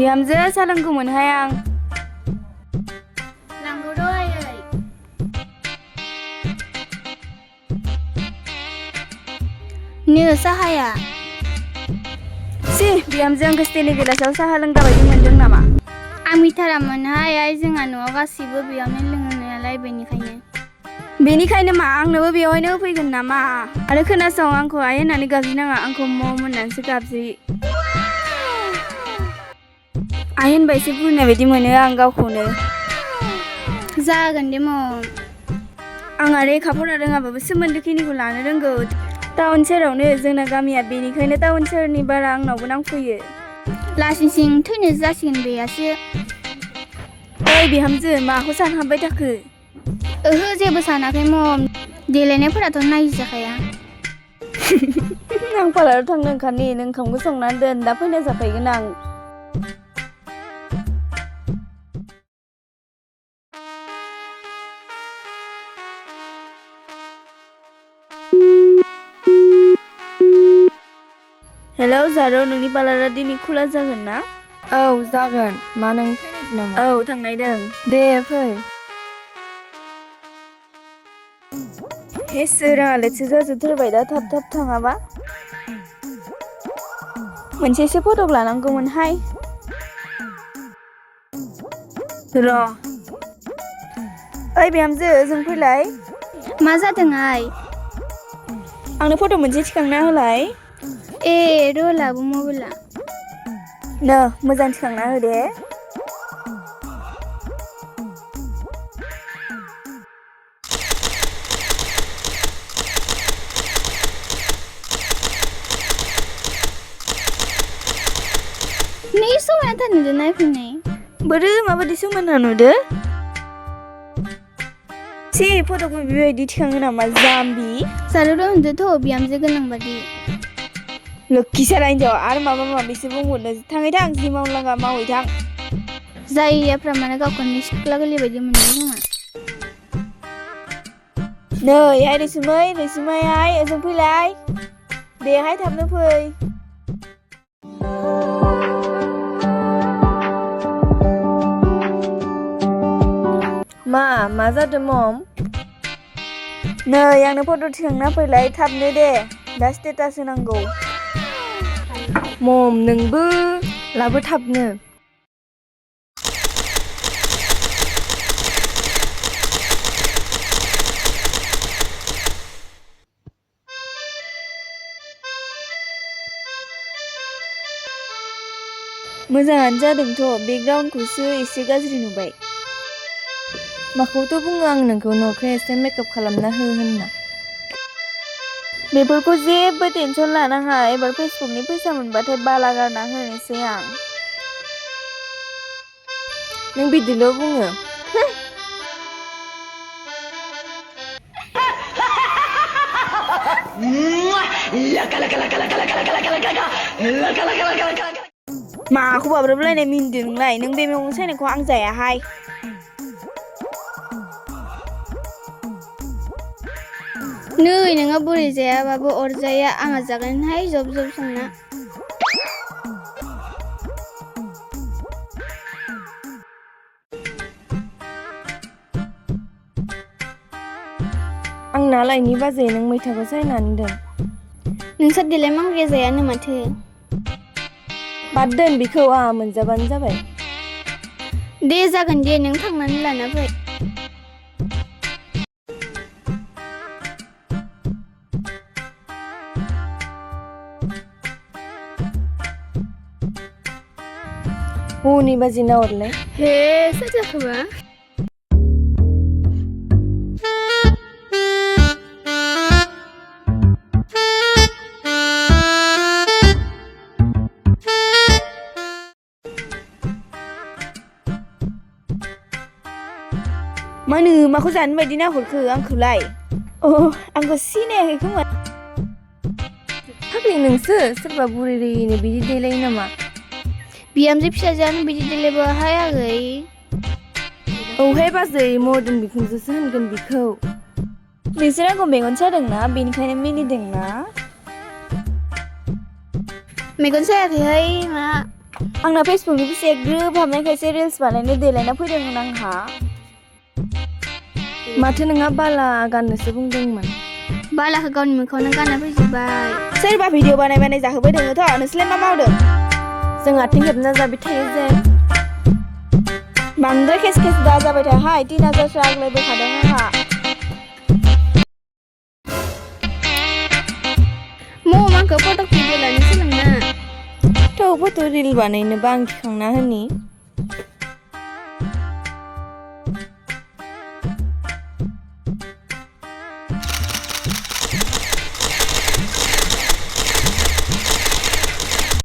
बिहामजो सा लोंगौमोनहाय आं। लांगौ र' आयै। नो साहाया। सि बिहामजो आंखौ स्टिलनि गिलासाव साहा लोंग्रा बायदि मोनदों नामा? आं मिथारामोनहाय आइ जोंहा न'आव गासिबो बेयावनो लोङो नालाय बेनिखायनो मा आंनोबो बेवहायनो होफैगोन नामा? आरो खोनासं आंखौ आइ होननानै गाबज्रिनाङा आंखौ मम होननानैसो गाबज्रि। आइ होनबा एसे बुरिनाय बायदि मोनो आं गावखौनो। जागोन दे मम। आं आरो लेखा फरा रोङाबाबो सोमोन्दो खिनिखौ लानो रोंगौ। टाउन सेरावनो जोंना गामिया बेनिखायनो टाउन सेरनि बारा आंनावबो नांफैयो। लासिंसिं थैनोसो जासिगोन बेयासो। ओइ बिहामजो माखौ सानहाबबाय थाखो? ओहो जेबो सानाखै मम। देलायनायफोराथ' नायजाखाया। आं पार्लाराव थांनो ओंखारनि नों ओंखामखौ संनानै दोन दा फैना जाफैगोन आं। हेलौ जारौ नोंनि पार्लारा दिनै खुला जागोन ना? औ जागोन। मा नों फैनायदों नामा? औ थांनायदों। दे फै। हे सोराङालायसो जाजोबथारबाय दा थाब थाब थाङाबा। मोनसेसो फटक लानांगौमोनहाय। र' ओइ बिहामजो ओजों फैलाय। मा जादों आइ? आंनो फट' मोनसे थिखांना होलाय। ए र' लाबो मबाइला। नो मोजां थिखांना हो दे। नै समायनाथार नुदों नायफैनाय। बोरो माबायदि समायना नुदो? सि फट'खौ बेबायदि थिखाङो नामा जाम्बि? जारौ होनदोथ' बिहामजो गोनां बादि। लोखि सारा हिनजाव आरो माबा माबिसो बुंहरनो थाङै थां जि मावनो लागा मावै थां। जायैयाफ्रा माने गावखौनो सिख्ला गोरलै बायदि मोनदों खोमा। नै हाय रैसुमै हाय ओजों फैलाय। देहाय थाबनो फै। मा जादों मम? नै आंनो फट' थिखांना फैलाय थाबनो दे दा स्टेटास होनांगौ। मम नोंबो लाबो थाबनो। मोजाङानो जादोंथ' बेकग्राउन्डखौसो एसे गाज्रि नुबाय। माखौथ' बुङो आं नोंखौ न'खौ एसे मेकआप खालामना हो होनना। बेफोरखौ जेबो टेनसन लानाङा एबार फेसबुकनि फैसा मोनबाथाय बाला गारना होनोसै आं। नों बिदिल' बुङो। माखौ बाब्राबलायनाय मिनिदों नोंलाय? नों बे मैगं सायनायखौ आं जायाहाय। नै नोङो बुरै जायाबाबो अरजाया आंहा जागोनहाय जब जब संना। आंना लायनि बाजै नों मैथाखौ सायनानै दोन। नोंसोर देलाय मांग्राया जायानो माथो। बाद दोन बेखौ आंहा मोनजाबानो जाबाय। दे जागोन दे नों थांनानै लाना फै। हनै बाजै नाहरलाय। हे सोर जाखोबा? मानो माखौ जानो बायदि नाहरखो आंखौलाय? आंखौ सिनायाखै खोमा। फाग्लि नोंसो सोरबा बुरै रैनो बिदि देलायो नामा? बिहामजो फिसाजोआनो बिदि देलायबाहाय आगै। औहाय बाजै मर्दान बिखुनजोसो होनगोन बिखौ। नोंसोर आंखौ मेगन सादोंना बेनिखायनो मिनिदोंना? मेगन सायाखैहाय मा। आंना फेसबुकनि फैसा ग्रोब हाबनायखायसो रिल्स बानायनो देलायना फैदोंमोन आंहा माथो नोंहा बाला गाननोसो बुंदोंमोन बालाखौ गावनि मोखाङावनो गानना फैजोब्बाय सोरबा भिडिअ बानाय जाहोबाय दोङोथ' नोंसोरलाय मा मावदों जों आथिं हेबना जाबाय थायो जे बांद्राय खेस दा जाबाय थाहाय 3000सो आग्लायबोखादों आंहा आंखौ फट' भिडिअ लानो सोलोंना थौ फट' रिल बानायनोबा आं गिखांना होनि